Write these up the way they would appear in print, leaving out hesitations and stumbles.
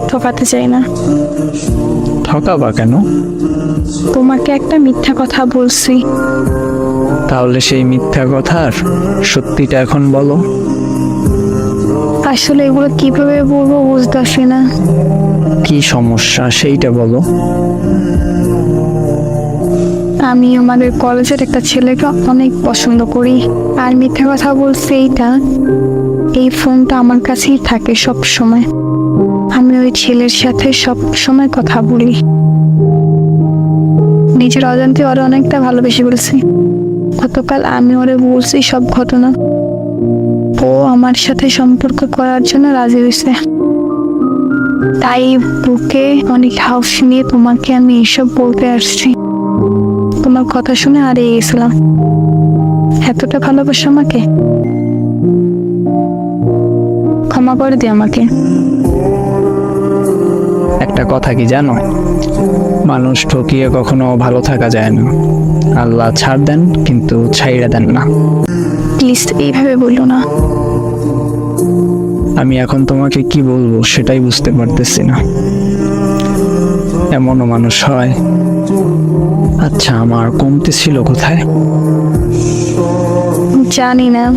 ঠকাতে চাই না। ঠকাবা কেন? তোমাকে একটা মিথ্যা কথা বলছি। তাহলে সেই মিথ্যা কথার সত্যিটা এখন বলো। আসলে এগুলো কিভাবে বলবো বুঝতেছি না। কি সমস্যা সেইটা বলো। আমি আমাদের কলেজের একটা ছেলেকে অনেক পছন্দ করি। আর মিথ্যা কথা বলছি এইটা, এই ফোনটা আমার কাছেই থাকে সব সময়। আমি ওই ছেলের সাথে সব সময় কথা বলি। নিজের অজান্তে ওরা অনেকটা ভালোবেসে বলছি। গতকাল আমি ওরে বলছি সব ঘটনা। ও আমার সাথে সম্পর্ক করার জন্য রাজি হয়েছে। তাই বুকে অনেক হাউস নিয়ে তোমাকে আমি এসব বলতে আসছি। তোমার কথা শুনে হারিয়ে গেছিলাম। এতটা ভালোবাসো আমাকে, ক্ষমা করে দিও আমাকে। একটা কথা কি জানো, মানুষ ঠকিয়ে কখনো ভালো থাকা যায় না। আল্লাহ ছাড় দেন কিন্তু ছাইড়া দেন না। প্লিজ এইভাবে বললো না। আমি এখন তোমাকে কি বলবো সেটাই বুঝতে পারতেছি না। এমনও মানুষ হয়। আচ্ছা, আমার কমতি ছিল কোথায়? জানি না।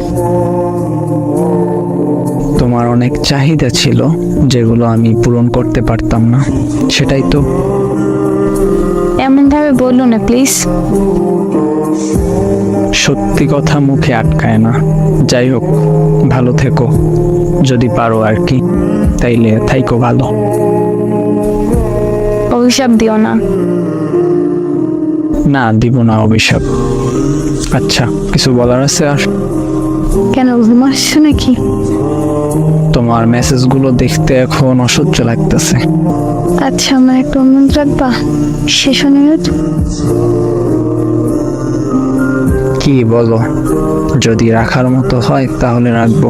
তোমার অনেক চাহিদা ছিল যেগুলো আমি পূরণ করতে পারতাম না, সেটাই তো। এমন ভাবে বললো না প্লিজ। সত্যি কথা মুখে আটকায় না। যাই হোক, ভালো থেকো যদি পারো আর কি। তাইলে থাইকো ভালো। অভিশাপ দিও না। না, দিব না অভিশাপ। আচ্ছা, কিছু বলার আছে আর? কেন, ঘুম আসছে নাকি? তোমার মেসেজগুলো দেখতে এখন অসহ্য লাগতেছে। আচ্ছা, আমার একটা অনুরোধ রাখবা? শেষ অনুরোধ। কি বলো? যদি রাখার মতো হয় তাহলে রাখবো।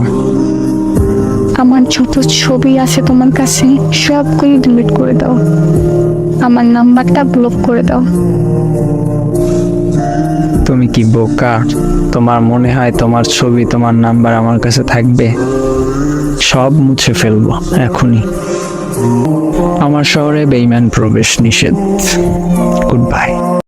আমার যত ছবি আছে তোমার কাছে সবগুলি ডিলিট করে দাও। আমার নাম্বারটা ব্লক করে দাও। তুমি কি বোকা? তোমার মনে হয় তোমার ছবি, তোমার নাম্বার আমার কাছে থাকবে? সব মুছে ফেলবো এখনই। আমার শহরে বেঈমান প্রবেশ নিষেধ। Good bye.